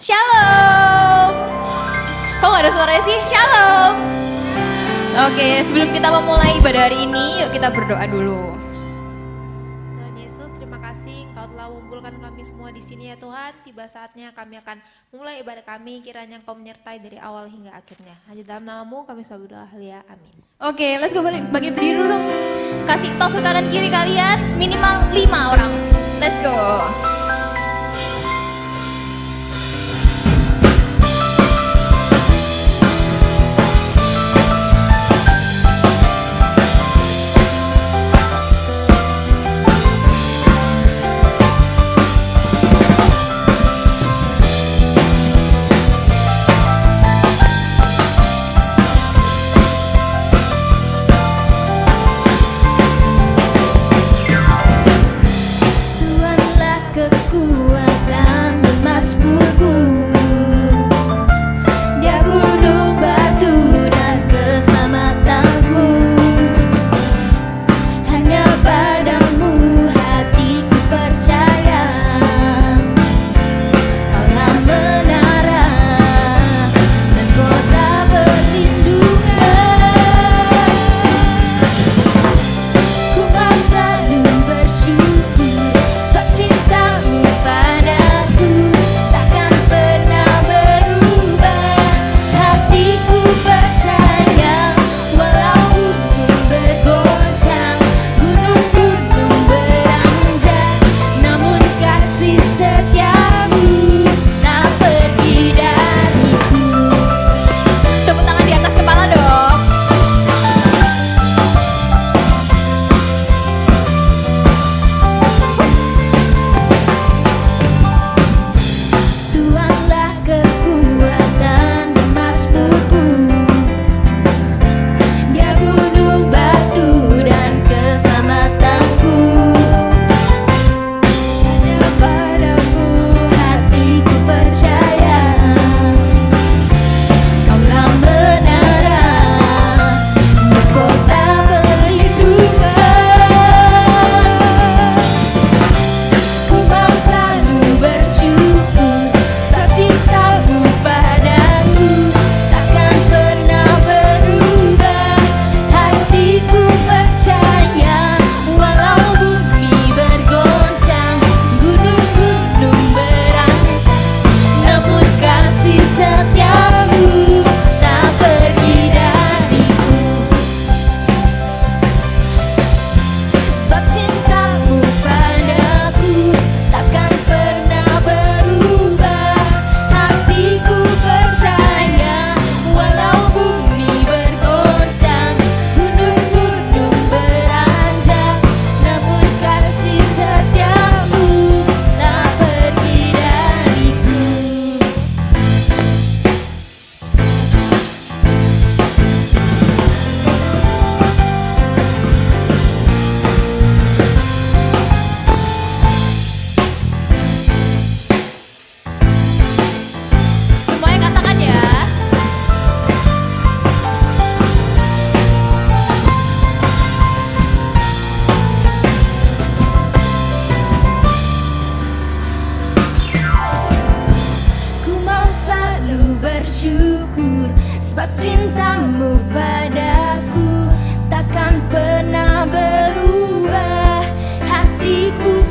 Shalom. Kok gak ada suaranya sih? Shalom. Oke, sebelum kita memulai ibadah hari ini, yuk kita berdoa dulu. Tuhan Yesus, terima kasih Engkau telah mengumpulkan kami semua di sini ya Tuhan. Tiba saatnya kami akan memulai ibadah kami, kiranya Engkau menyertai dari awal hingga akhirnya. Hanya dalam nama-Mu kami selalu berdoa, haleluya, amin. Oke, let's go balik. Bagi berdiri dulu. Kasih tos ke kanan kiri kalian, minimal 5 orang. Let's go.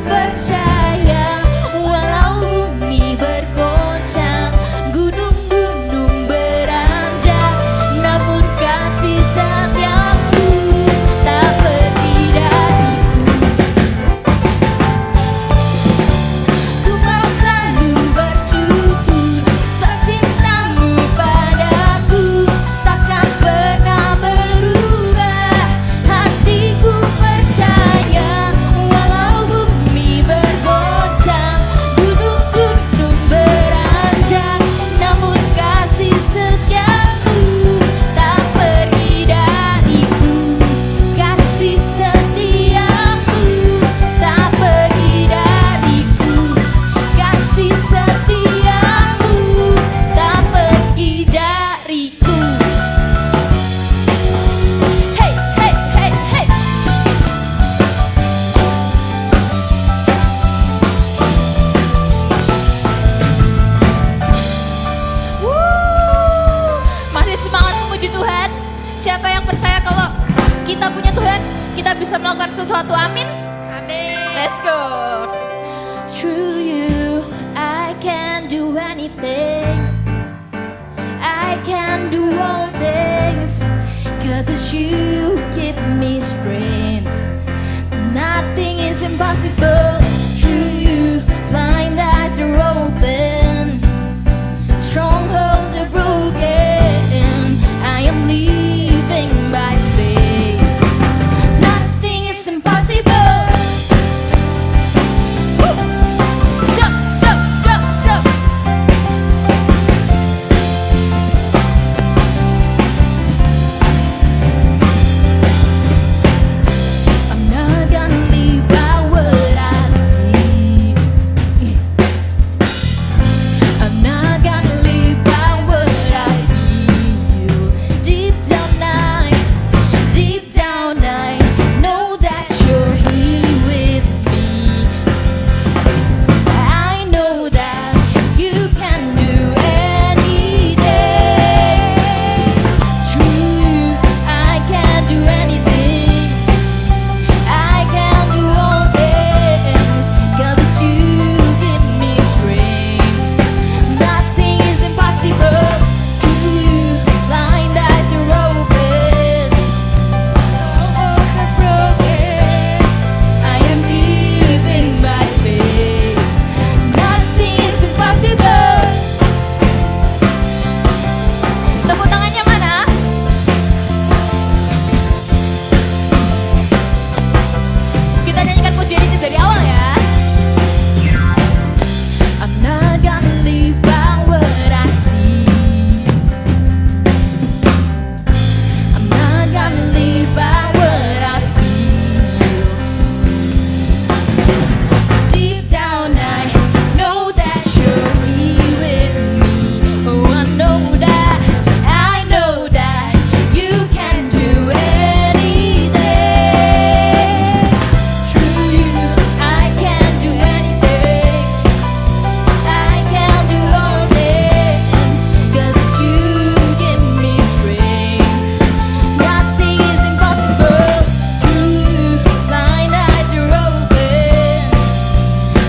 Percaya walau bumi bergoncang. bisa melakukan sesuatu, amin. Amin. Let's go. Through you, I can do anything. I can do all things. Cause it's you who give me strength. Nothing is impossible. Through you, blind eyes are open. Strongholds are broken. I am living by faith. Nothing is impossible. Woo! Jump, jump, jump, jump. I'm not gonna live by what I see. I'm not gonna live by what I feel. Deep down I know that you're here with me. I know that you can do anything. Through you, I can do anything. I can do all things. 'Cause it's you give me strength. Nothing is impossible. Through you, blind eyes are open. Strongholds are broken. I am living by faith. Nothing is impossible. Tepuk tangannya mana? Kita nyanyikan pujian ini dari awal ya. I'm not gonna live by what I see. I'm not gonna live by what I feel. Deep down I know that you're here with me. Oh, I know that you can do anything. Through you, I can do anything. I can do all things. 'Cause you give me strength. Nothing is impossible. Through you, blind eyes are open.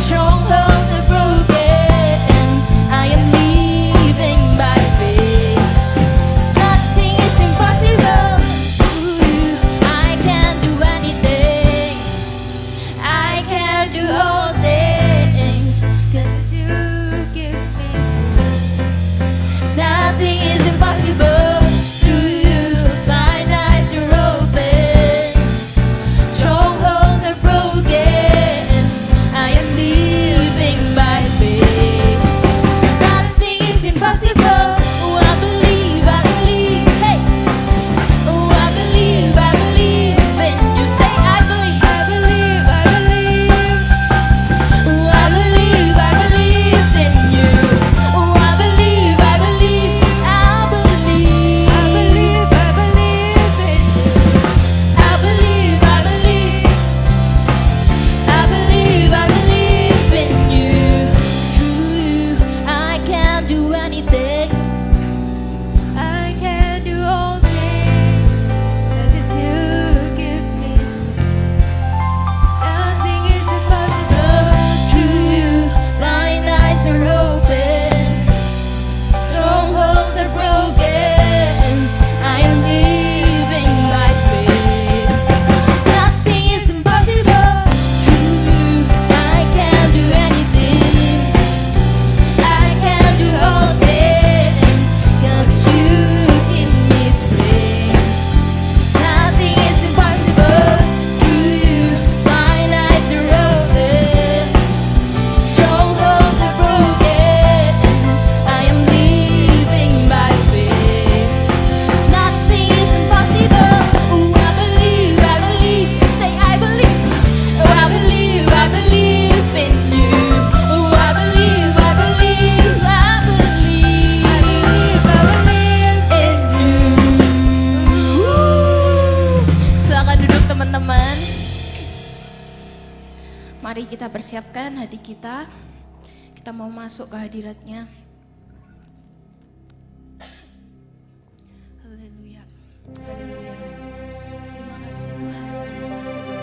Strongholds are broken. I am living by faith. Nothing is impossible. Through you, I can do anything. I can do all things. 'Cause you give me strength. Nothing is impossible. Through you, blind eyes are open. Strongholds are broken. I am living by faith. Nothing is impossible. Oh, I believe, hey. Oh, I believe when you say I believe. I believe. Oh, I believe in you. Oh, I believe. I believe in you. I believe. I believe in you. Through you, I can do anything. I can do all things. 'Cause it's you who give me strength. Nothing is impossible. Through you, blind eyes are open. Strongholds are broken. I am living by faith. Nothing is impossible. Through you, I can do anything. I can do all things. 'Cause you give me strength. Nothing is impossible. Through you, blind eyes are open. Strongholds are broken. I am living by faith. Nothing is impossible. Oh, I believe. Say I believe. Oh, I believe in you. Oh, I believe in you. Silakan duduk teman-teman. Mari kita persiapkan hati kita. Kita mau masuk ke hadiratnya. Haleluya. Haleluya. Terima kasih Tuhan. Terima kasih.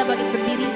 kita bangkit berdiri.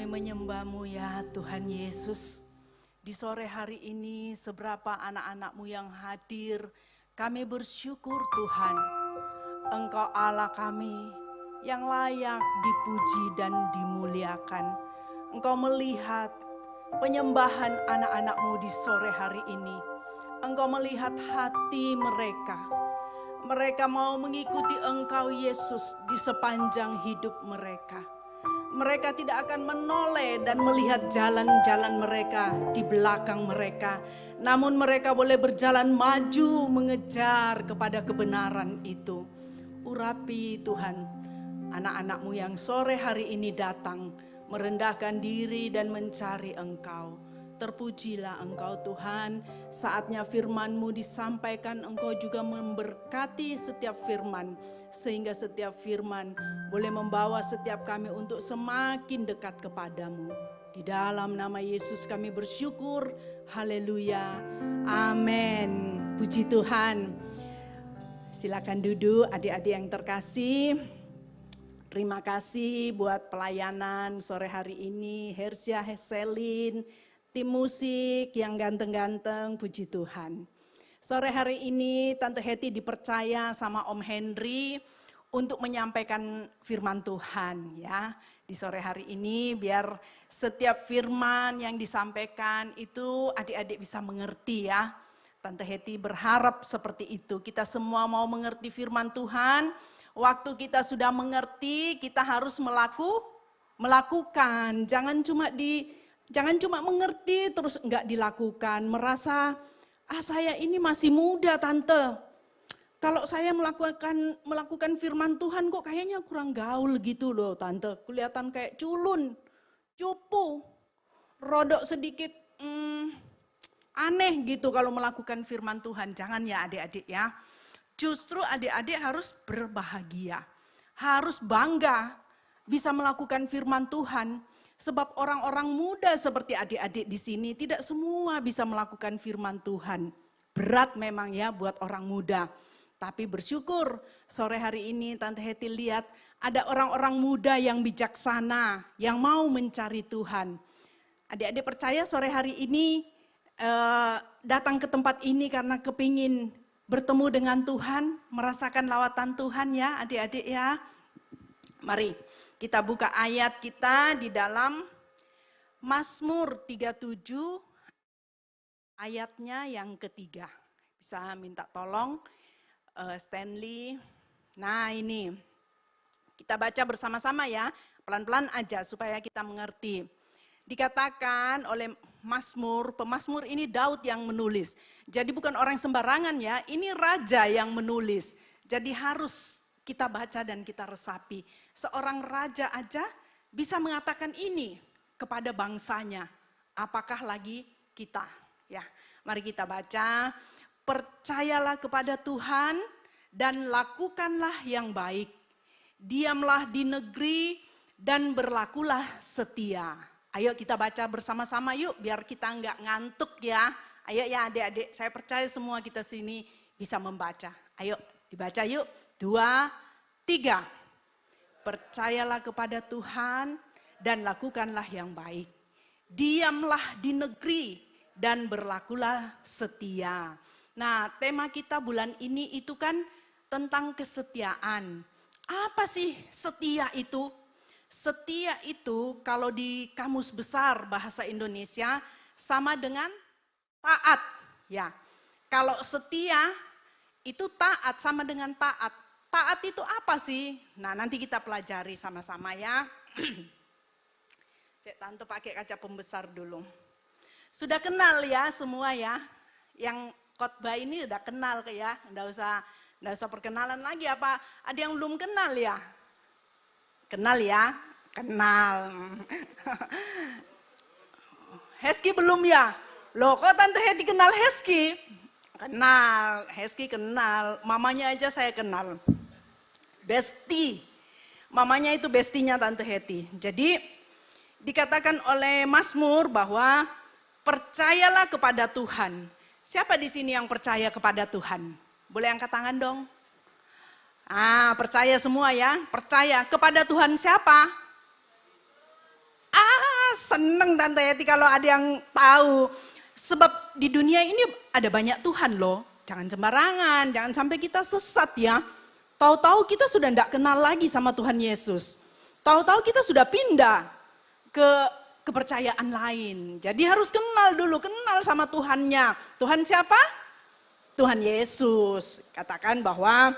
menyembah-Mu ya Tuhan Yesus. Di sore hari ini seberapa anak-anak-Mu yang hadir, kami bersyukur Tuhan. Engkau Allah kami yang layak dipuji dan dimuliakan. Engkau melihat penyembahan anak-anak-Mu di sore hari ini. Engkau melihat hati mereka. Mereka mau mengikuti Engkau Yesus di sepanjang hidup mereka. Mereka tidak akan menoleh dan melihat jalan-jalan mereka di belakang mereka. Namun mereka boleh berjalan maju mengejar kepada kebenaran itu. Urapi Tuhan anak-anak-Mu yang sore hari ini datang merendahkan diri dan mencari Engkau. Terpujilah Engkau Tuhan, saatnya firman-Mu disampaikan, Engkau juga memberkati setiap firman. Sehingga setiap firman boleh membawa setiap kami untuk semakin dekat kepadamu. Di dalam nama Yesus kami bersyukur, haleluya, amin. Puji Tuhan. Silakan duduk adik-adik yang terkasih. Terima kasih buat pelayanan sore hari ini, Hersya, Heselin, tim musik yang ganteng-ganteng, puji Tuhan. Sore hari ini Tante Heti dipercaya sama Om Henry untuk menyampaikan firman Tuhan ya. Di sore hari ini biar setiap firman yang disampaikan itu adik-adik bisa mengerti ya. Tante Heti berharap seperti itu. Kita semua mau mengerti firman Tuhan. Waktu kita sudah mengerti, kita harus melakukan. Jangan cuma mengerti terus enggak dilakukan. Merasa saya ini masih muda Tante. Kalau saya melakukan firman Tuhan kok kayaknya kurang gaul gitu loh Tante. Kelihatan kayak culun, cupu, rodok sedikit aneh gitu kalau melakukan firman Tuhan. Jangan ya adik-adik ya. Justru adik-adik harus berbahagia. Harus bangga bisa melakukan firman Tuhan. Sebab orang-orang muda seperti adik-adik di sini tidak semua bisa melakukan firman Tuhan. Berat memang ya buat orang muda. Tapi bersyukur sore hari ini Tante Heti lihat ada orang-orang muda yang bijaksana, yang mau mencari Tuhan. Adik-adik percaya sore hari ini datang ke tempat ini karena kepingin bertemu dengan Tuhan, merasakan lawatan Tuhan ya adik-adik ya. Mari. Kita buka ayat kita di dalam Mazmur 37 ayatnya yang ketiga. Bisa minta tolong Stanley. Nah ini kita baca bersama-sama ya, pelan-pelan aja supaya kita mengerti. Dikatakan oleh pemazmur ini Daud yang menulis. Jadi bukan orang sembarangan ya, ini raja yang menulis. Jadi harus kita baca dan kita resapi. Seorang raja aja bisa mengatakan ini kepada bangsanya. Apakah lagi kita? Ya, mari kita baca. Percayalah kepada Tuhan dan lakukanlah yang baik. Diamlah di negeri dan berlakulah setia. Ayo kita baca bersama-sama yuk biar kita enggak ngantuk ya. Ayo ya adik-adik, saya percaya semua kita sini bisa membaca. Ayo dibaca yuk. 2, 3. Percayalah kepada Tuhan dan lakukanlah yang baik. Diamlah di negeri dan berlakulah setia. Nah, tema kita bulan ini itu kan tentang kesetiaan. Apa sih setia itu? Setia itu kalau di Kamus Besar Bahasa Indonesia sama dengan taat. Ya, kalau setia itu taat sama dengan taat. Taat itu apa sih? Nah nanti kita pelajari sama-sama ya. Tante pakai kaca pembesar dulu. Sudah kenal ya semua ya. Yang khotbah ini udah kenal ya. Nggak usah perkenalan lagi apa? Ada yang belum kenal ya? Kenal ya? Kenal. Heski belum ya? Loh kok Tante Heti kenal Heski? Kenal, Heski kenal. Mamanya aja saya kenal. Besti, mamanya itu bestinya Tante Heti. Jadi dikatakan oleh Mazmur bahwa percayalah kepada Tuhan. Siapa di sini yang percaya kepada Tuhan? Boleh angkat tangan dong? Percaya semua ya. Percaya kepada Tuhan siapa? seneng Tante Eti kalau ada yang tahu. Sebab di dunia ini ada banyak Tuhan loh. Jangan sembarangan, jangan sampai kita sesat ya. Tahu-tahu kita sudah tidak kenal lagi sama Tuhan Yesus. Tahu-tahu kita sudah pindah ke kepercayaan lain. Jadi harus kenal dulu, kenal sama Tuhannya. Tuhan siapa? Tuhan Yesus. Katakan bahwa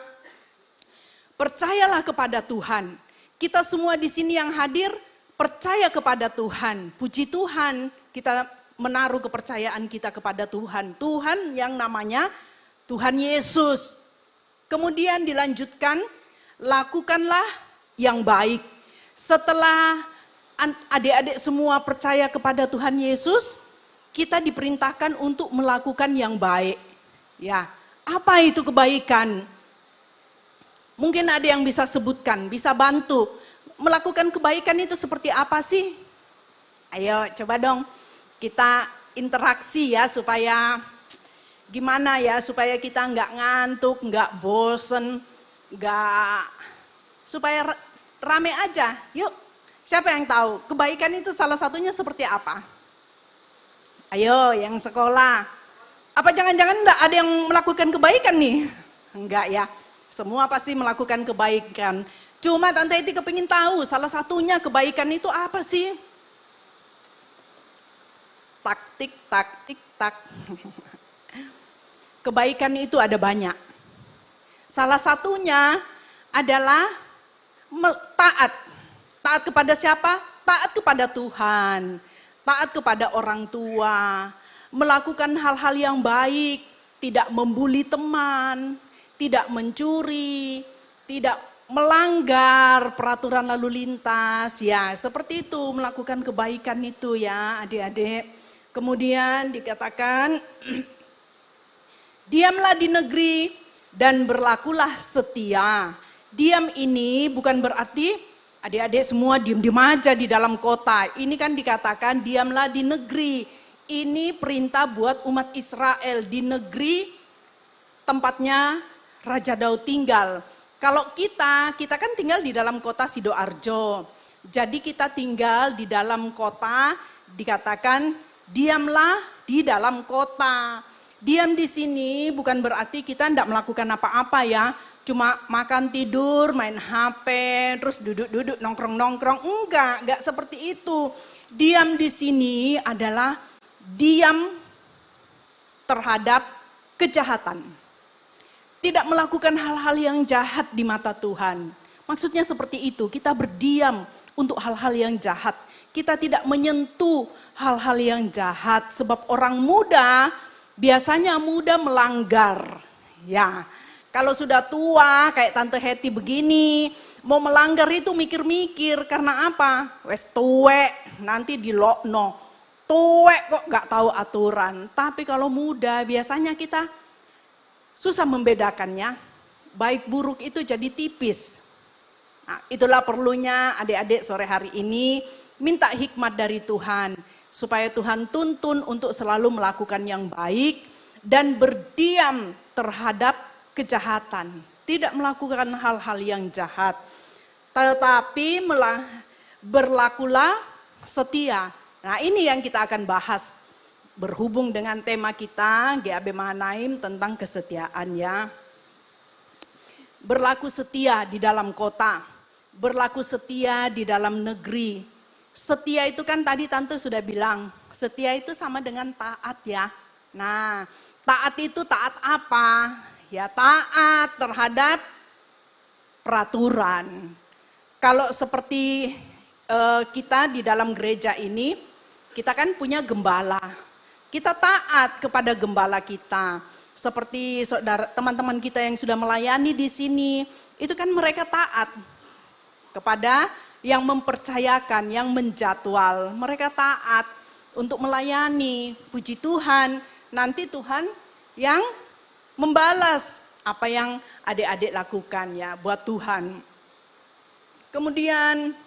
percayalah kepada Tuhan. Kita semua di sini yang hadir percaya kepada Tuhan. Puji Tuhan, kita menaruh kepercayaan kita kepada Tuhan. Tuhan yang namanya Tuhan Yesus. Kemudian dilanjutkan, lakukanlah yang baik. Setelah adik-adik semua percaya kepada Tuhan Yesus, kita diperintahkan untuk melakukan yang baik. Ya, apa itu kebaikan? Mungkin ada yang bisa sebutkan, bisa bantu. Melakukan kebaikan itu seperti apa sih? Ayo coba dong kita interaksi ya supaya gimana ya, supaya kita nggak ngantuk, nggak bosen, supaya rame aja. Yuk, siapa yang tahu kebaikan itu salah satunya seperti apa? Ayo yang sekolah. Apa jangan-jangan enggak ada yang melakukan kebaikan nih? Enggak ya. Semua pasti melakukan kebaikan. Cuma Tante Eti kepingin tahu salah satunya kebaikan itu apa sih? Tak, tik, tak, tik, tak. Kebaikan itu ada banyak. Salah satunya adalah taat. Taat kepada siapa? Taat kepada Tuhan. Taat kepada orang tua. Melakukan hal-hal yang baik. Tidak membuli teman. Tidak mencuri, tidak melanggar peraturan lalu lintas, ya seperti itu melakukan kebaikan itu ya adik-adik. Kemudian dikatakan, diamlah di negeri dan berlakulah setia. Diam ini bukan berarti adik-adik semua diam-diam aja di dalam kota. Ini kan dikatakan diamlah di negeri. Ini perintah buat umat Israel di negeri tempatnya Raja Daud tinggal. Kalau kita kan tinggal di dalam kota Sidoarjo. Jadi kita tinggal di dalam kota, dikatakan diamlah di dalam kota. Diam di sini bukan berarti kita tidak melakukan apa-apa ya. Cuma makan tidur, main HP, terus duduk-duduk nongkrong-nongkrong. Enggak seperti itu. Diam di sini adalah diam terhadap kejahatan. Tidak melakukan hal-hal yang jahat di mata Tuhan. Maksudnya seperti itu, kita berdiam untuk hal-hal yang jahat. Kita tidak menyentuh hal-hal yang jahat. Sebab orang muda, biasanya muda melanggar. Ya, kalau sudah tua kayak Tante Hetty begini, mau melanggar itu mikir-mikir. Karena apa? Wes tuwek, nanti dilokno. Tuwek kok gak tahu aturan. Tapi kalau muda biasanya kita susah membedakannya, baik buruk itu jadi tipis. Nah, itulah perlunya adik-adik sore hari ini minta hikmat dari Tuhan. Supaya Tuhan tuntun untuk selalu melakukan yang baik dan berdiam terhadap kejahatan. Tidak melakukan hal-hal yang jahat. Tetapi berlakulah setia. Nah ini yang kita akan bahas. Berhubung dengan tema kita GAB Mahanaim tentang kesetiaan ya. Berlaku setia di dalam kota, berlaku setia di dalam negeri. Setia itu kan tadi Tante sudah bilang, setia itu sama dengan taat ya. Nah, taat itu taat apa? Ya taat terhadap peraturan. Kalau seperti kita di dalam gereja ini, kita kan punya gembala. Kita taat kepada gembala kita. Seperti saudara teman-teman kita yang sudah melayani di sini, itu kan mereka taat kepada yang mempercayakan, yang menjadwal. Mereka taat untuk melayani. Puji Tuhan, nanti Tuhan yang membalas apa yang adik-adik lakukan ya buat Tuhan. Kemudian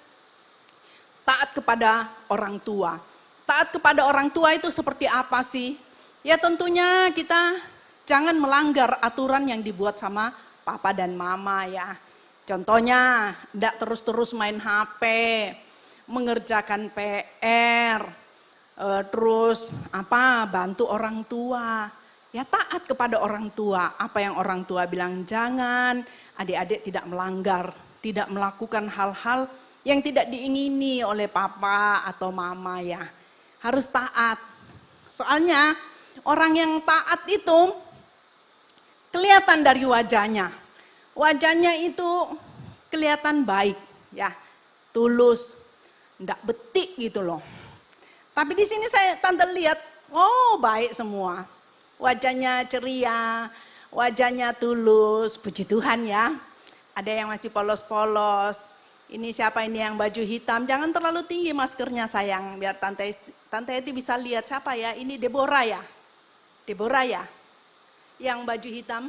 taat kepada orang tua. Taat kepada orang tua itu seperti apa sih? Ya tentunya kita jangan melanggar aturan yang dibuat sama papa dan mama ya. Contohnya, tidak terus-terus main HP. mengerjakan PR, terus bantu orang tua. Ya taat kepada orang tua, apa yang orang tua bilang jangan, adik-adik tidak melanggar, tidak melakukan hal-hal yang tidak diingini oleh papa atau mama ya. Harus taat. Soalnya orang yang taat itu kelihatan dari wajahnya. Wajahnya itu kelihatan baik ya, tulus, ndak betik gitu loh. Tapi di sini tante lihat, oh baik semua. Wajahnya ceria, wajahnya tulus, puji Tuhan ya. Ada yang masih polos-polos. Ini siapa ini yang baju hitam? Jangan terlalu tinggi maskernya sayang, biar Tante Eti bisa lihat siapa ya. Ini Deborah ya? Deborah ya? Yang baju hitam?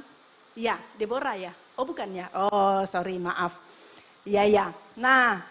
Ya, Deborah ya? Oh bukan ya? Oh sorry maaf. Iya ya. Nah,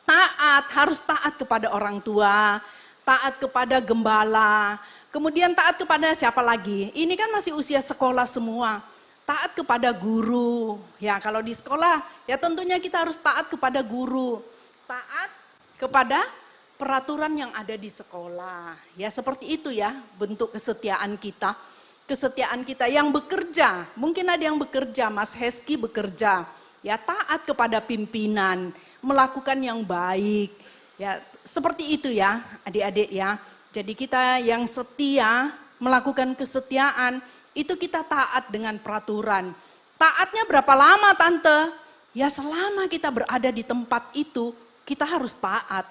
taat, harus taat kepada orang tua, taat kepada gembala, kemudian taat kepada siapa lagi? Ini kan masih usia sekolah semua. Taat kepada guru. Ya kalau di sekolah ya tentunya kita harus taat kepada guru. Taat kepada peraturan yang ada di sekolah. Ya seperti itu ya bentuk kesetiaan kita. Kesetiaan kita yang bekerja. Mungkin ada yang bekerja, Mas Heski bekerja. Ya taat kepada pimpinan, melakukan yang baik. Ya seperti itu ya adik-adik ya. Jadi kita yang setia melakukan kesetiaan, itu kita taat dengan peraturan. Taatnya berapa lama tante? Ya selama kita berada di tempat itu, kita harus taat.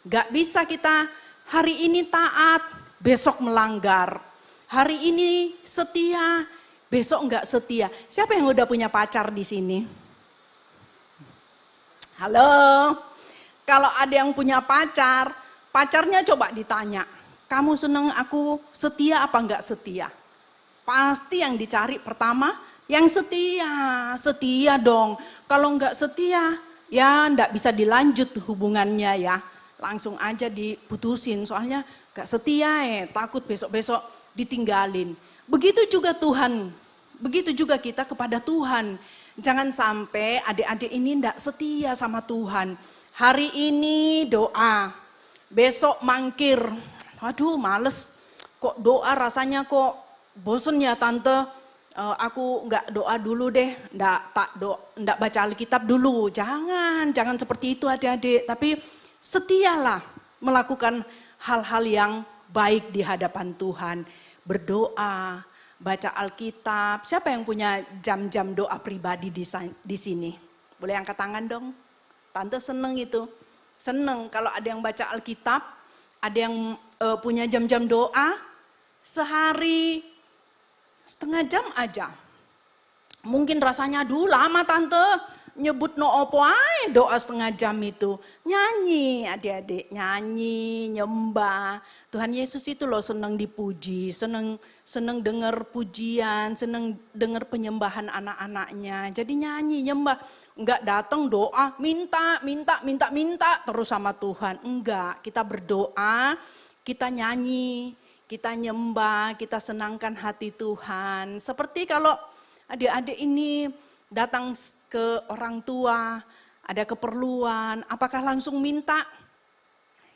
Gak bisa kita hari ini taat, besok melanggar. Hari ini setia, besok enggak setia. Siapa yang udah punya pacar di sini? Halo, kalau ada yang punya pacar, pacarnya coba ditanya, kamu seneng aku setia apa enggak setia? Pasti yang dicari pertama yang setia, setia dong. Kalau enggak setia, ya enggak bisa dilanjut hubungannya ya. Langsung aja diputusin, soalnya enggak setia takut besok-besok ditinggalin. Begitu juga Tuhan, begitu juga kita kepada Tuhan. Jangan sampai adik-adik ini enggak setia sama Tuhan. Hari ini doa, besok mangkir. Waduh males, kok doa rasanya kok bosen ya tante, aku enggak doa dulu deh, enggak baca Alkitab dulu. Jangan seperti itu adik-adik. Tapi setialah melakukan hal-hal yang baik di hadapan Tuhan. Berdoa, baca Alkitab. Siapa yang punya jam-jam doa pribadi di sini? Boleh angkat tangan dong. Tante seneng itu. Seneng kalau ada yang baca Alkitab, ada yang punya jam-jam doa. Sehari setengah jam aja. Mungkin rasanya aduh lama tante. Nyebut no opo ae doa setengah jam itu. Nyanyi adik-adik, nyanyi, nyembah. Tuhan Yesus itu loh senang dipuji, senang dengar pujian, senang dengar penyembahan anak-anaknya. Jadi nyanyi, nyembah. Enggak datang doa, minta terus sama Tuhan. Enggak, kita berdoa, kita nyanyi, kita nyembah, kita senangkan hati Tuhan. Seperti kalau adik-adik ini datang ke orang tua, ada keperluan, apakah langsung minta?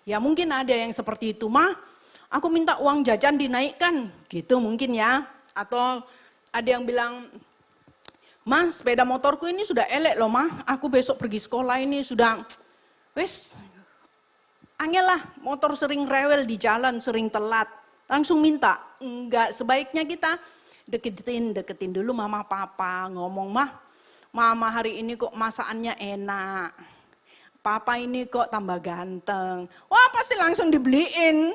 Ya mungkin ada yang seperti itu, mah aku minta uang jajan dinaikkan, gitu mungkin ya. Atau ada yang bilang, mah sepeda motorku ini sudah elek loh mah, aku besok pergi sekolah ini sudah, wes angel lah, motor sering rewel di jalan, sering telat, langsung minta. Enggak, sebaiknya kita deketin dulu mama papa, ngomong mama hari ini kok masakannya enak, papa ini kok tambah ganteng, wah pasti langsung dibeliin.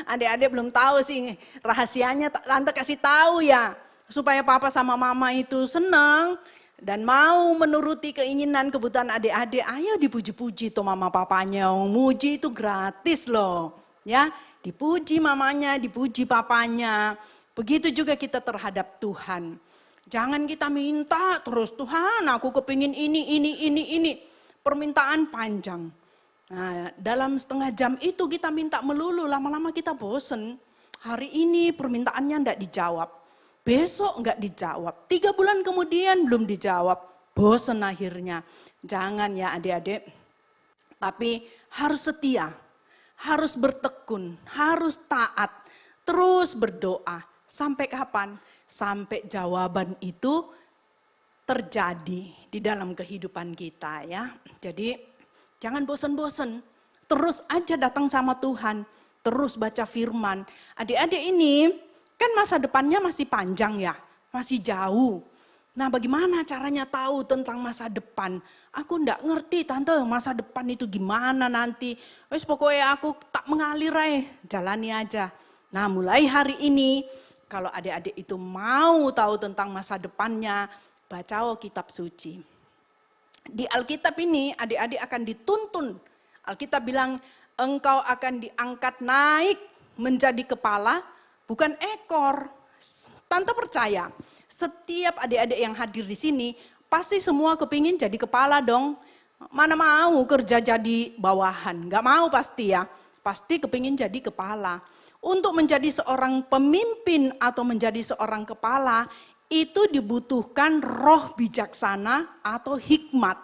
Adik-adik belum tahu sih rahasianya, tante kasih tahu ya, supaya papa sama mama itu senang dan mau menuruti keinginan kebutuhan adik-adik. Ayo dipuji-puji tuh mama papanya, muji itu gratis loh ya, dipuji mamanya, dipuji papanya. Begitu juga kita terhadap Tuhan. Jangan kita minta terus, Tuhan aku kepingin ini. Permintaan panjang. Nah, dalam setengah jam itu kita minta melulu, lama-lama kita bosen. Hari ini permintaannya enggak dijawab. Besok enggak dijawab. 3 bulan kemudian belum dijawab. Bosen akhirnya. Jangan ya adik-adik. Tapi harus setia, harus bertekun, harus taat, terus berdoa. Sampai kapan? Sampai jawaban itu terjadi di dalam kehidupan kita ya. Jadi jangan bosan-bosan, terus aja datang sama Tuhan, terus baca firman. Adik-adik ini kan masa depannya masih panjang ya, masih jauh. Nah bagaimana caranya tahu tentang masa depan? Aku enggak ngerti tante masa depan itu gimana nanti. Wes pokoknya aku tak mengalir aja, jalani aja. Nah mulai hari ini kalau adik-adik itu mau tahu tentang masa depannya, baca kitab suci. Di Alkitab ini adik-adik akan dituntun. Alkitab bilang engkau akan diangkat naik menjadi kepala bukan ekor. Tante percaya setiap adik-adik yang hadir di sini pasti semua kepingin jadi kepala dong. Mana mau kerja jadi bawahan, gak mau pasti ya. Pasti kepingin jadi kepala. Untuk menjadi seorang pemimpin atau menjadi seorang kepala, itu dibutuhkan roh bijaksana atau hikmat.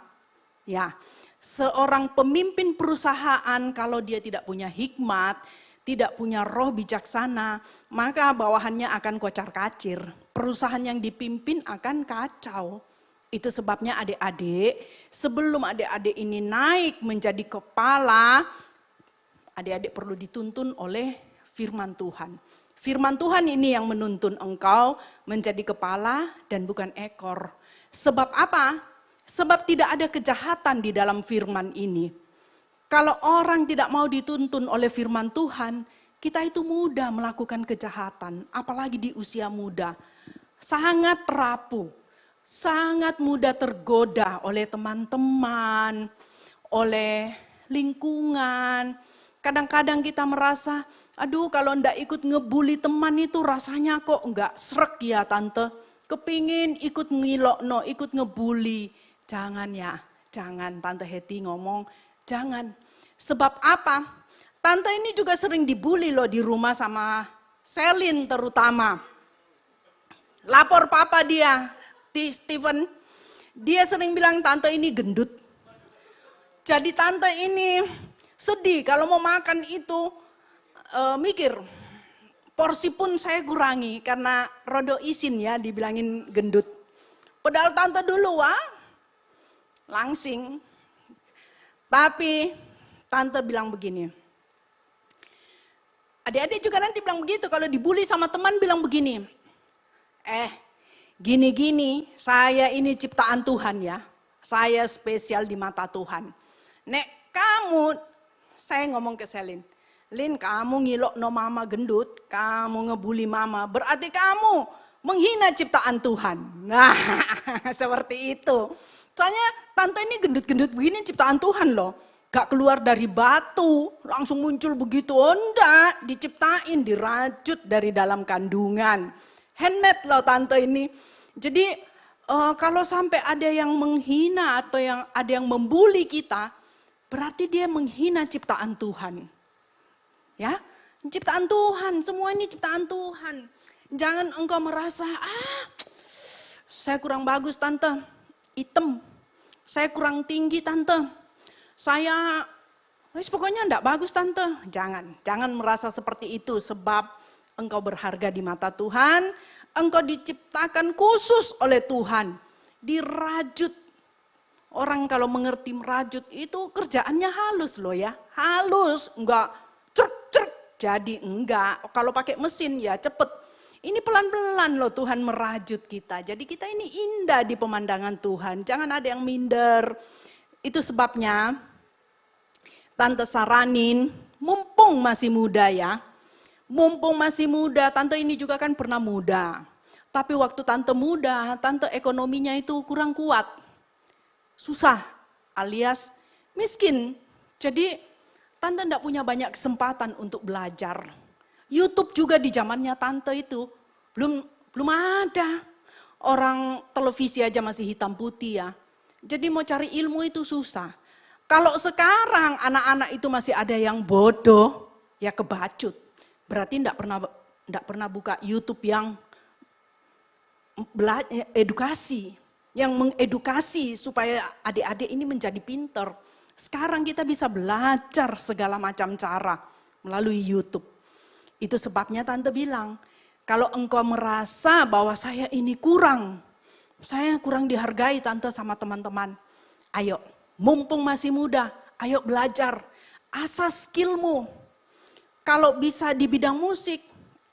Ya, seorang pemimpin perusahaan kalau dia tidak punya hikmat, tidak punya roh bijaksana, maka bawahannya akan kocar-kacir. Perusahaan yang dipimpin akan kacau. Itu sebabnya adik-adik, sebelum adik-adik ini naik menjadi kepala, adik-adik perlu dituntun oleh firman Tuhan. Firman Tuhan ini yang menuntun engkau menjadi kepala dan bukan ekor. Sebab apa? Sebab tidak ada kejahatan di dalam firman ini. Kalau orang tidak mau dituntun oleh firman Tuhan, kita itu mudah melakukan kejahatan, apalagi di usia muda. Sangat rapuh, sangat mudah tergoda oleh teman-teman, oleh lingkungan. Kadang-kadang kita merasa, aduh kalau ndak ikut ngebully teman itu rasanya kok nggak srek ya tante. Kepingin ikut ngilokno, ikut ngebully. Jangan ya, jangan Tante Heti ngomong, jangan. Sebab apa? Tante ini juga sering dibully loh di rumah sama Selin terutama. Lapor papa dia, Steven. Dia sering bilang tante ini gendut. Jadi tante ini sedih kalau mau makan itu mikir. Porsi pun saya kurangi karena rodo isin ya dibilangin gendut. Padahal tante dulu langsing. Tapi tante bilang begini. Adik-adik juga nanti bilang begitu kalau dibully sama teman bilang begini. Gini-gini saya ini ciptaan Tuhan ya. Saya spesial di mata Tuhan. Nek kamu, saya ngomong ke Selin. Lin kamu ngilok no mama gendut, kamu ngebully mama. Berarti kamu menghina ciptaan Tuhan. Nah seperti itu. Soalnya tante ini gendut-gendut begini ciptaan Tuhan loh. Gak keluar dari batu, langsung muncul begitu. Oh enggak, diciptain, dirajut dari dalam kandungan. Handmade loh tante ini. Jadi kalau sampai ada yang menghina atau yang ada yang membuli kita, berarti dia menghina ciptaan Tuhan. Ya, ciptaan Tuhan, semua ini ciptaan Tuhan. Jangan engkau merasa, saya kurang bagus tante, hitam. Saya kurang tinggi tante. Saya, pokoknya enggak bagus tante. Jangan merasa seperti itu sebab engkau berharga di mata Tuhan. Engkau diciptakan khusus oleh Tuhan. Dirajut. Orang kalau mengerti merajut itu kerjaannya halus loh ya. Halus, enggak cerk. Jadi enggak. Kalau pakai mesin ya cepet. Ini pelan-pelan loh Tuhan merajut kita. Jadi kita ini indah di pemandangan Tuhan. Jangan ada yang minder. Itu sebabnya tante saranin, mumpung masih muda ya. Mumpung masih muda, tante ini juga kan pernah muda. Tapi waktu tante muda, tante ekonominya itu kurang kuat. Susah alias miskin. Jadi tante enggak punya banyak kesempatan untuk belajar. YouTube juga di zamannya tante itu belum ada. Orang televisi aja masih hitam putih ya. Jadi mau cari ilmu itu susah. Kalau sekarang anak-anak itu masih ada yang bodoh, ya kebacut. Berarti enggak pernah buka YouTube yang edukasi, yang mengedukasi supaya adik-adik ini menjadi pinter. Sekarang kita bisa belajar segala macam cara melalui YouTube. Itu sebabnya tante bilang, kalau engkau merasa bahwa saya ini kurang, saya kurang dihargai tante sama teman-teman. Ayo, mumpung masih muda, ayo belajar, asah skillmu. Kalau bisa di bidang musik,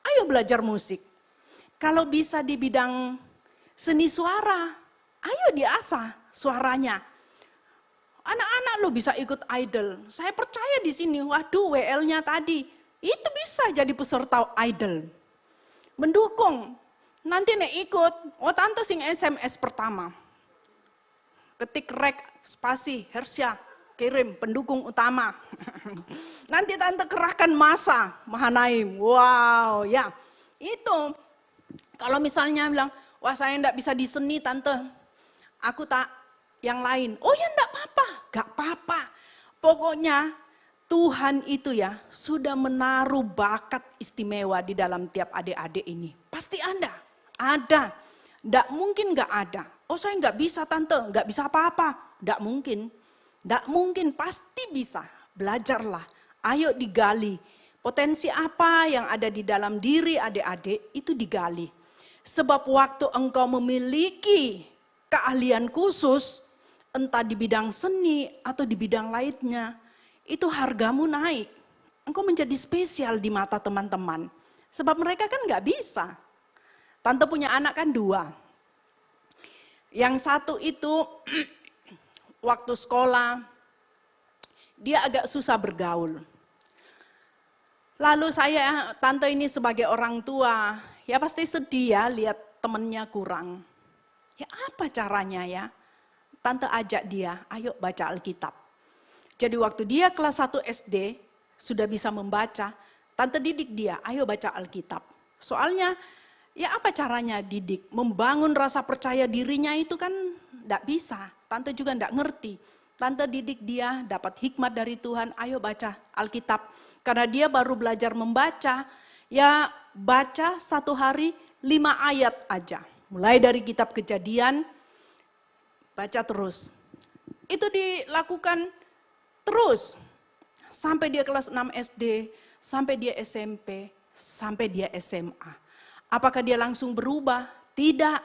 ayo belajar musik. Kalau bisa di bidang seni suara, ayo diasah suaranya. Anak-anak lo bisa ikut idol. Saya percaya di sini, waduh WL-nya tadi, itu bisa jadi peserta idol. Mendukung, nanti nek ikut, oh tante sing SMS pertama. Ketik rek, spasi, Hersya, kirim pendukung utama. Nanti tante kerahkan masa, Mahanaim, wow ya. Itu, kalau misalnya bilang, wah saya enggak bisa di seni tante, aku tak yang lain. Oh ya enggak apa-apa, enggak apa-apa. Pokoknya Tuhan itu ya sudah menaruh bakat istimewa di dalam tiap adik-adik ini. Pasti ada. Enggak mungkin enggak ada. Oh saya enggak bisa tante, enggak bisa apa-apa. Enggak mungkin. Enggak mungkin, pasti bisa. Belajarlah, ayo digali. Potensi apa yang ada di dalam diri adik-adik itu digali. Sebab waktu engkau memiliki keahlian khusus, entah di bidang seni atau di bidang lainnya, itu hargamu naik. Engkau menjadi spesial di mata teman-teman. Sebab mereka kan nggak bisa. Tante punya anak kan 2. Yang satu itu waktu sekolah, dia agak susah bergaul. Lalu tante ini sebagai orang tua, ya pasti sedih ya lihat temennya kurang. Ya apa caranya ya? Tante ajak dia, ayo baca Alkitab. Jadi waktu dia kelas 1 SD, sudah bisa membaca, tante didik dia, ayo baca Alkitab. Soalnya, ya apa caranya didik? Membangun rasa percaya dirinya itu kan enggak bisa. Tante juga enggak ngerti. Tante didik dia, dapat hikmat dari Tuhan, ayo baca Alkitab. Karena dia baru belajar membaca, ya baca 1 hari 5 ayat aja. Mulai dari kitab Kejadian, baca terus. Itu dilakukan terus. Sampai dia kelas 6 SD, sampai dia SMP, sampai dia SMA. Apakah dia langsung berubah? Tidak.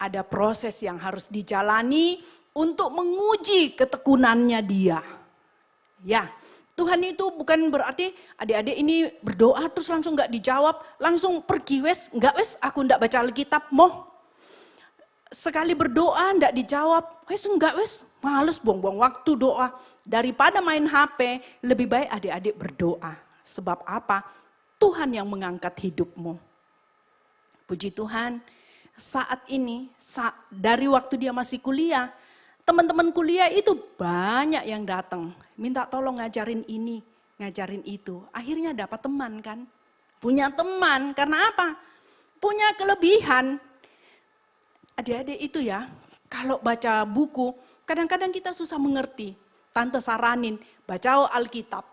Ada proses yang harus dijalani untuk menguji ketekunannya dia. Ya, Tuhan itu bukan berarti adik-adik ini berdoa terus langsung gak dijawab, langsung pergi wes, enggak wes aku enggak baca Alkitab, moh. Sekali berdoa enggak dijawab, enggak wes, males buang-buang waktu doa. Daripada main HP, lebih baik adik-adik berdoa. Sebab apa? Tuhan yang mengangkat hidupmu. Puji Tuhan, saat ini, dari waktu dia masih kuliah, teman-teman kuliah itu banyak yang datang. Minta tolong ngajarin ini, ngajarin itu. Akhirnya dapat teman kan. Punya teman, karena apa? Punya kelebihan. Adik-adik itu ya, kalau baca buku, kadang-kadang kita susah mengerti. Tante saranin, baca Alkitab.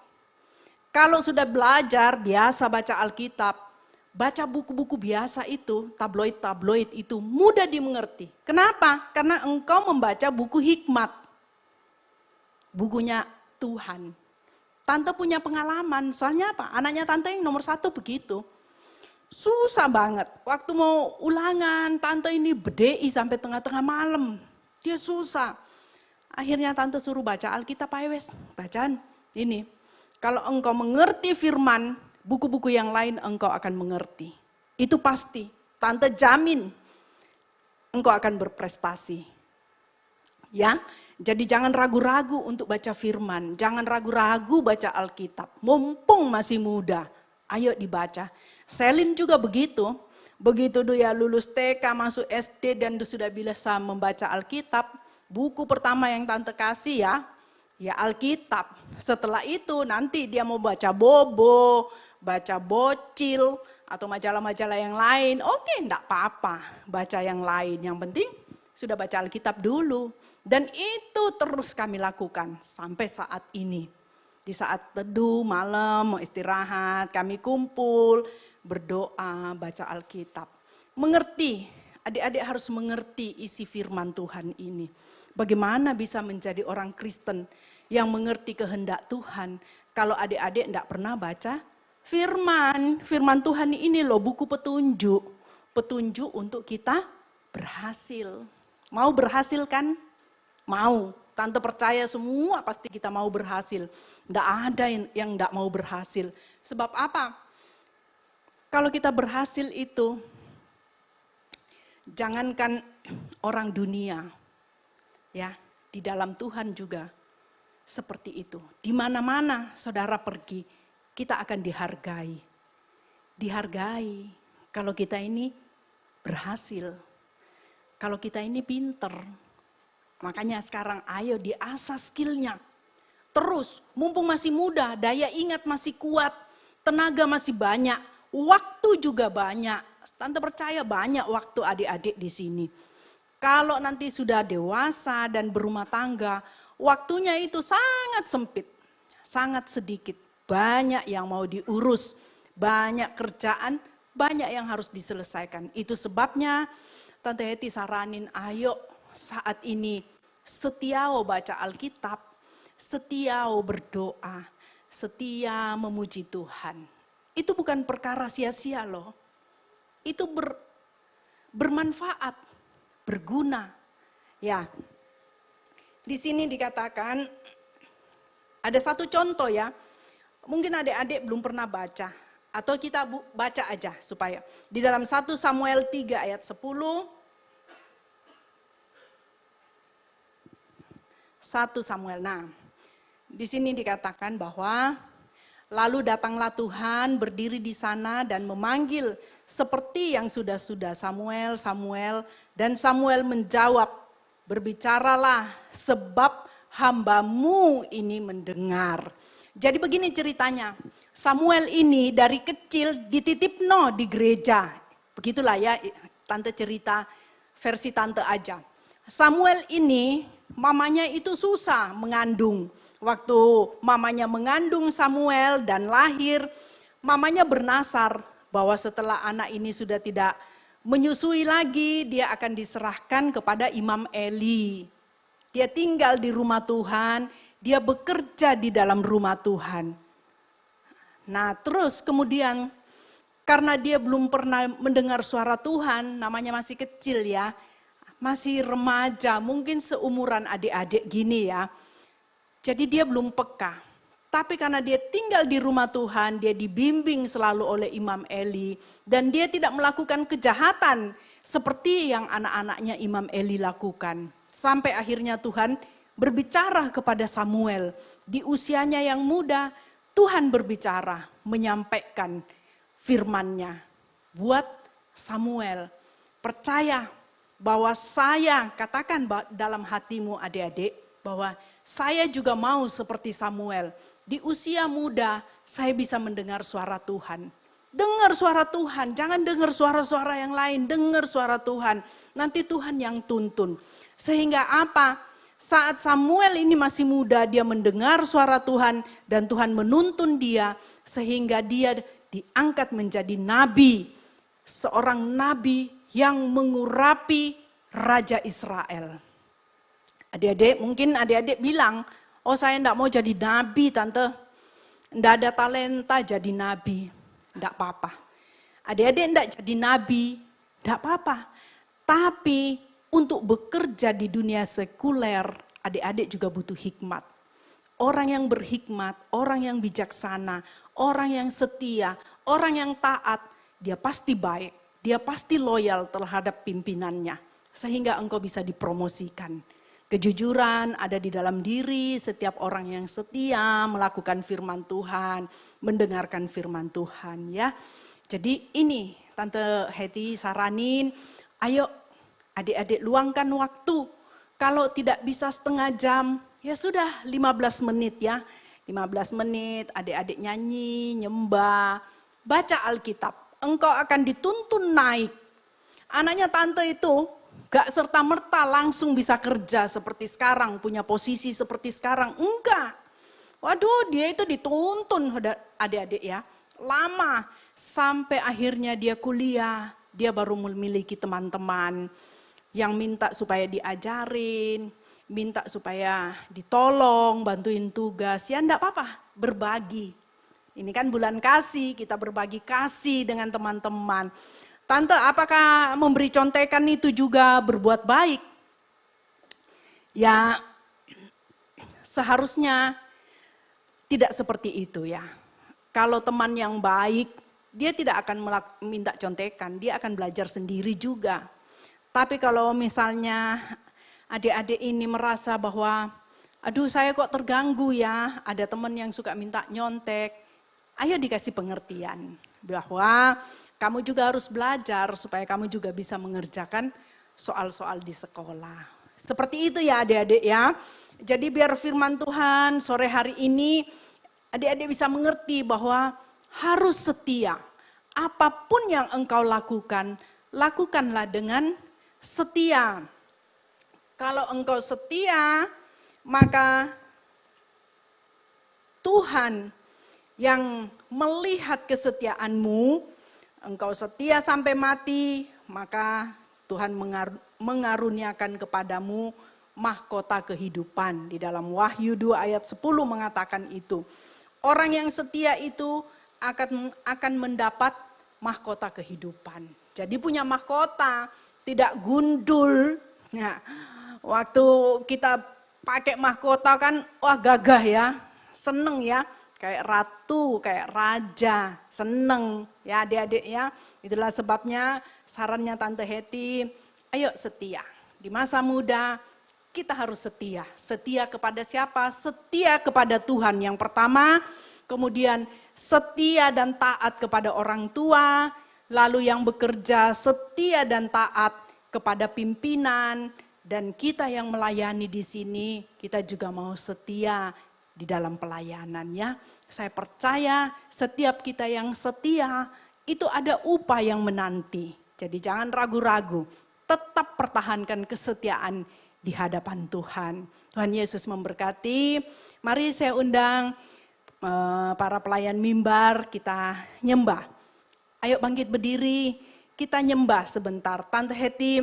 Kalau sudah belajar, biasa baca Alkitab, baca buku-buku biasa itu, tabloid-tabloid itu mudah dimengerti. Kenapa? Karena engkau membaca buku hikmat. Bukunya Tuhan. Tante punya pengalaman, soalnya apa? Anaknya tante yang nomor 1 begitu. Susah banget, waktu mau ulangan tante ini bedei sampai tengah-tengah malam. Dia susah. Akhirnya tante suruh baca Alkitab ayo wes, bacaan ini. Kalau engkau mengerti firman, buku-buku yang lain engkau akan mengerti. Itu pasti, tante jamin engkau akan berprestasi. Ya, jadi jangan ragu-ragu untuk baca firman, jangan ragu-ragu baca Alkitab. Mumpung masih muda, ayo dibaca. Selin juga begitu dia lulus TK, masuk SD dan sudah bisa membaca Alkitab. Buku pertama yang tante kasih ya Alkitab. Setelah itu nanti dia mau baca Bobo, baca Bocil, atau majalah-majalah yang lain. Oke, enggak apa-apa, baca yang lain. Yang penting sudah baca Alkitab dulu. Dan itu terus kami lakukan sampai saat ini. Di saat teduh, malam, mau istirahat, kami kumpul, berdoa, baca Alkitab. Mengerti, adik-adik harus mengerti isi firman Tuhan ini. Bagaimana bisa menjadi orang Kristen yang mengerti kehendak Tuhan. Kalau adik-adik tidak pernah baca firman Tuhan ini loh buku petunjuk. Petunjuk untuk kita berhasil. Mau berhasil kan? Mau. Tante percaya semua pasti kita mau berhasil. Tidak ada yang tidak mau berhasil. Sebab apa? Kalau kita berhasil itu, jangankan orang dunia, ya, di dalam Tuhan juga seperti itu. Di mana-mana saudara pergi, kita akan dihargai. Dihargai kalau kita ini berhasil. Kalau kita ini pinter. Makanya sekarang ayo diasah skillnya. Terus, mumpung masih muda, daya ingat masih kuat, tenaga masih banyak, waktu juga banyak. Tante percaya banyak waktu adik-adik di sini. Kalau nanti sudah dewasa dan berumah tangga, waktunya itu sangat sempit, sangat sedikit. Banyak yang mau diurus, banyak kerjaan, banyak yang harus diselesaikan. Itu sebabnya Tante Heti saranin, ayo saat ini setia baca Alkitab, setia berdoa, setia memuji Tuhan. Itu bukan perkara sia-sia loh. Itu bermanfaat, berguna. Ya, di sini dikatakan ada satu contoh ya. Mungkin adik-adik belum pernah baca atau kita baca aja supaya di dalam 1 Samuel 3 ayat 10. 1 Samuel. Nah, di sini dikatakan bahwa lalu datanglah Tuhan berdiri di sana dan memanggil seperti yang sudah-sudah Samuel, Samuel, dan Samuel menjawab, berbicaralah sebab hambamu ini mendengar. Jadi begini ceritanya, Samuel ini dari kecil dititipno di gereja. Begitulah ya, tante cerita versi tante aja. Samuel ini mamanya itu susah mengandung. Waktu mamanya mengandung Samuel dan lahir, mamanya bernasar bahwa setelah anak ini sudah tidak menyusui lagi, dia akan diserahkan kepada Imam Eli. Dia tinggal di rumah Tuhan, dia bekerja di dalam rumah Tuhan. Nah terus kemudian karena dia belum pernah mendengar suara Tuhan, namanya masih kecil ya, masih remaja, mungkin seumuran adik-adik gini ya. Jadi dia belum peka. Tapi karena dia tinggal di rumah Tuhan, dia dibimbing selalu oleh Imam Eli. Dan dia tidak melakukan kejahatan seperti yang anak-anaknya Imam Eli lakukan. Sampai akhirnya Tuhan berbicara kepada Samuel. Di usianya yang muda, Tuhan berbicara, menyampaikan firman-Nya. Buat Samuel, percaya bahwa saya, katakan dalam hatimu adik-adik, bahwa saya juga mau seperti Samuel. Di usia muda saya bisa mendengar suara Tuhan. Dengar suara Tuhan, jangan dengar suara-suara yang lain, dengar suara Tuhan. Nanti Tuhan yang tuntun. Sehingga apa? Saat Samuel ini masih muda, dia mendengar suara Tuhan dan Tuhan menuntun dia sehingga dia diangkat menjadi nabi. Seorang nabi yang mengurapi Raja Israel. Adik-adik, mungkin adik-adik bilang, oh saya enggak mau jadi nabi tante. Enggak ada talenta jadi nabi. Enggak apa-apa. Adik-adik enggak jadi nabi, enggak apa-apa. Tapi untuk bekerja di dunia sekuler, adik-adik juga butuh hikmat. Orang yang berhikmat, orang yang bijaksana, orang yang setia, orang yang taat, dia pasti baik, dia pasti loyal terhadap pimpinannya. Sehingga engkau bisa dipromosikan. Kejujuran ada di dalam diri setiap orang yang setia melakukan firman Tuhan, mendengarkan firman Tuhan ya. Jadi ini Tante Heti saranin, ayo adik-adik luangkan waktu. Kalau tidak bisa setengah jam, ya sudah 15 menit ya. 15 menit adik-adik nyanyi, nyembah, baca Alkitab. Engkau akan dituntun naik. Anaknya tante itu gak serta-merta langsung bisa kerja seperti sekarang, punya posisi seperti sekarang. Enggak. Waduh, dia itu dituntun adik-adik ya. Lama sampai akhirnya dia kuliah, dia baru memiliki teman-teman yang minta supaya diajarin, minta supaya ditolong, bantuin tugas, ya enggak apa-apa, berbagi. Ini kan bulan kasih, kita berbagi kasih dengan teman-teman. Tante, apakah memberi contekan itu juga berbuat baik? Ya, seharusnya tidak seperti itu ya. Kalau teman yang baik, dia tidak akan minta contekan, dia akan belajar sendiri juga. Tapi kalau misalnya adik-adik ini merasa bahwa, aduh saya kok terganggu ya, ada teman yang suka minta nyontek, ayo dikasih pengertian bahwa kamu juga harus belajar supaya kamu juga bisa mengerjakan soal-soal di sekolah. Seperti itu ya adik-adik ya. Jadi biar firman Tuhan sore hari ini adik-adik bisa mengerti bahwa harus setia. Apapun yang engkau lakukan, lakukanlah dengan setia. Kalau engkau setia, maka Tuhan yang melihat kesetiaanmu, engkau setia sampai mati, maka Tuhan mengaruniakan kepadamu mahkota kehidupan. Di dalam Wahyu 2 ayat 10 mengatakan itu. Orang yang setia itu akan mendapat mahkota kehidupan. Jadi punya mahkota, tidak gundul. Nah, waktu kita pakai mahkota kan, wah gagah ya, seneng ya. Kayak ratu, kayak raja, seneng ya adik-adik ya. Itulah sebabnya sarannya Tante Hetty, ayo setia. Di masa muda kita harus setia. Setia kepada siapa? Setia kepada Tuhan yang pertama. Kemudian setia dan taat kepada orang tua. Lalu yang bekerja setia dan taat kepada pimpinan. Dan kita yang melayani di sini, kita juga mau setia di dalam pelayanannya. Saya percaya setiap kita yang setia itu ada upah yang menanti. Jadi jangan ragu-ragu, tetap pertahankan kesetiaan di hadapan Tuhan. Tuhan Yesus memberkati. Mari saya undang para pelayan mimbar, kita nyembah. Ayo bangkit berdiri, kita nyembah sebentar. Tante Hetty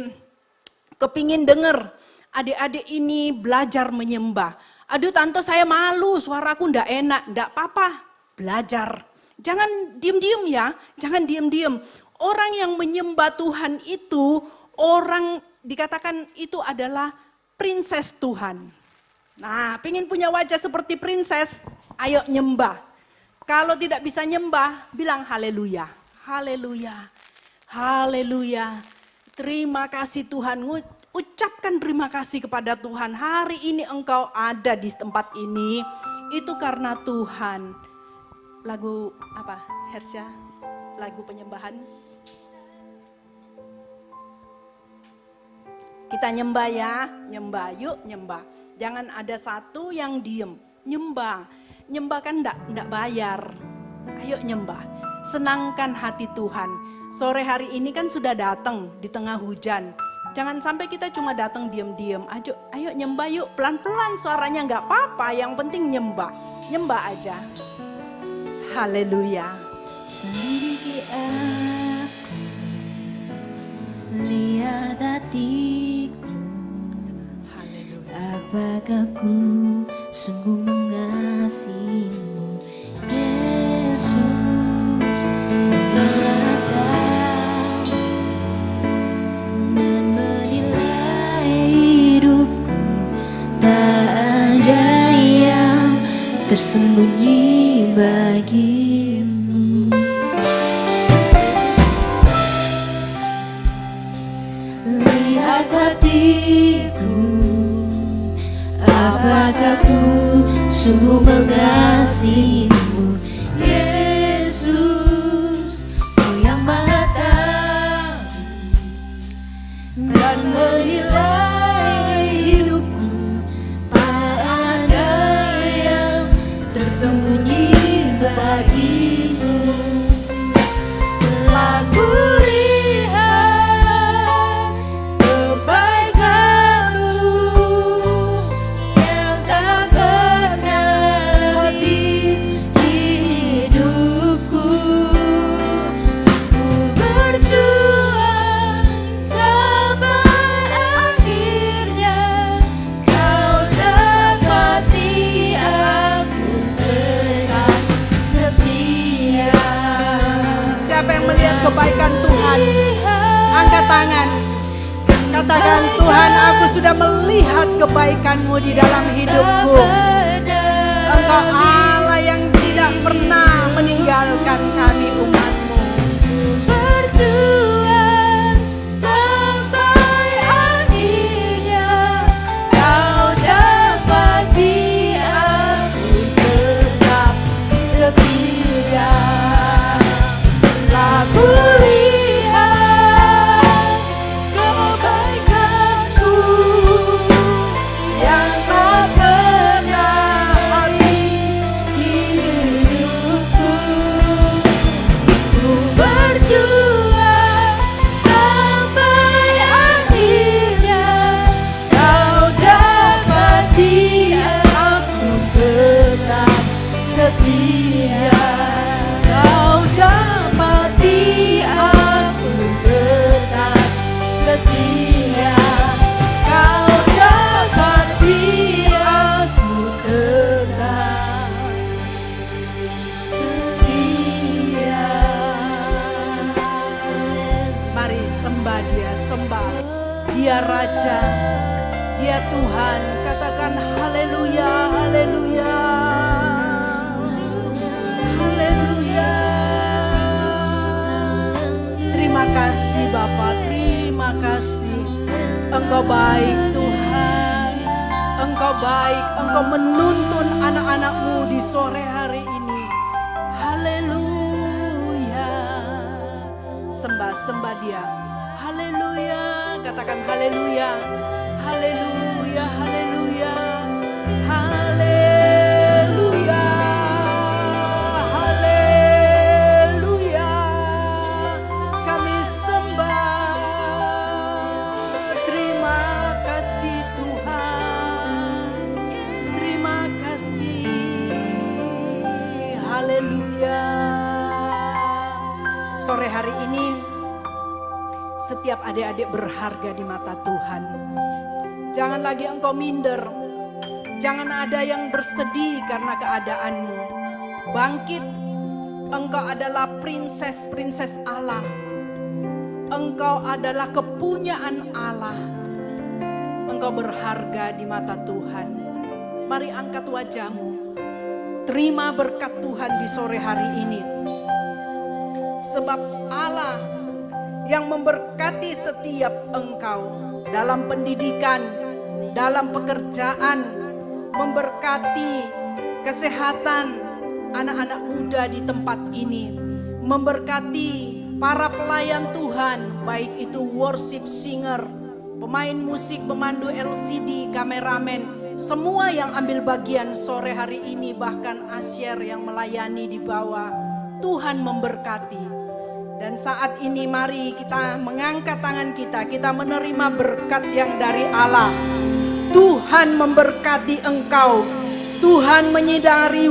kepingin dengar adik-adik ini belajar menyembah. Aduh tante saya malu, suaraku ndak enak, ndak apa-apa, belajar. Jangan diem-diem ya, jangan diem-diem. Orang yang menyembah Tuhan itu, orang dikatakan itu adalah princess Tuhan. Nah, pengen punya wajah seperti princess, ayo nyembah. Kalau tidak bisa nyembah, bilang haleluya, haleluya, haleluya. Terima kasih Tuhan. Ucapkan terima kasih kepada Tuhan. Hari ini engkau ada di tempat ini. Itu karena Tuhan. Lagu apa? Hersya? Lagu penyembahan. Kita nyembah ya. Nyembah, yuk nyembah. Jangan ada satu yang diem. Nyembah. Nyembah kan enggak bayar. Ayo nyembah. Senangkan hati Tuhan. Sore hari ini kan sudah datang di tengah hujan. Jangan sampai kita cuma datang diam-diam. Ayo nyembah yuk, pelan-pelan suaranya nggak apa-apa. Yang penting nyembah, nyembah aja. Haleluya. Selidiki aku, lihat hatiku. Haleluya. Apakah ku sungguh mengasihimu, Yesus? Tersembunyi bagimu. Lihat hatiku, apakah ku sungguh mengasihimu, Yesus? Kau yang Maha Tahu dan menilai hidupku. Tersembunyi bagimu, laku lihat kebaikanmu yang tak pernah habis di hidupku. Ku berjuang sampai akhirnya, kau kebaikan Tuhan. Angkat tangan. Katakan, Tuhan, aku sudah melihat kebaikan-Mu di dalam hidupku. Engkau Allah yang tidak pernah meninggalkan kami umat-Mu. Berjuang sampai akhirnya, Kau dapati aku tetap setia. Telah kulihat kebaikan-Ku yang tak pernah habis di hidupku. Ku berjuang sampai akhirnya, Kau dapati aku tetap setia. Kau dapati aku tetap setia. Kau dapati aku tetap setia. Mari sembah Dia, sembah. Dia Raja, Dia Tuhan. Katakan haleluya, haleluya. Haleluya. Terima kasih Bapa, terima kasih. Engkau baik Tuhan. Engkau baik, Engkau menuntun anak-anak-Mu di sore hari ini. Haleluya. Sembah Dia. Haleluya. Katakan haleluya. Haleluya, haleluya. Haleluya. Haleluya. Kami sembah. Terima kasih Tuhan. Terima kasih. Haleluya. Sore hari ini setiap adik-adik berharga di mata Tuhan. Jangan lagi engkau minder. Jangan ada yang bersedih karena keadaanmu. Bangkit. Engkau adalah princess Allah. Engkau adalah kepunyaan Allah. Engkau berharga di mata Tuhan. Mari angkat wajahmu. Terima berkat Tuhan di sore hari ini. Sebab Allah yang memberkati setiap engkau dalam pendidikan, dalam pekerjaan, memberkati kesehatan anak-anak muda di tempat ini, memberkati para pelayan Tuhan, baik itu worship singer, pemain musik, pemandu LCD, kameramen, semua yang ambil bagian sore hari ini, bahkan Asyer yang melayani di bawah. Tuhan memberkati. Dan saat ini mari kita mengangkat tangan kita menerima berkat yang dari Allah. Tuhan memberkati engkau. Tuhan menyinari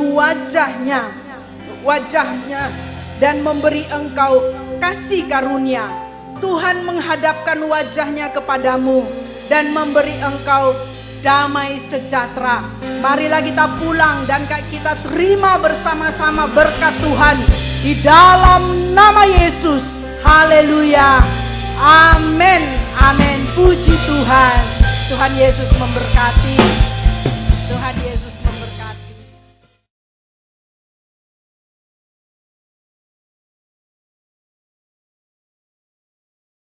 wajahnya dan memberi engkau kasih karunia. Tuhan menghadapkan wajahnya kepadamu dan memberi engkau damai sejahtera. Marilah kita pulang dan kita terima bersama-sama berkat Tuhan di dalam nama Yesus. Haleluya. Amin. Amin. Puji Tuhan. Tuhan Yesus memberkati. Tuhan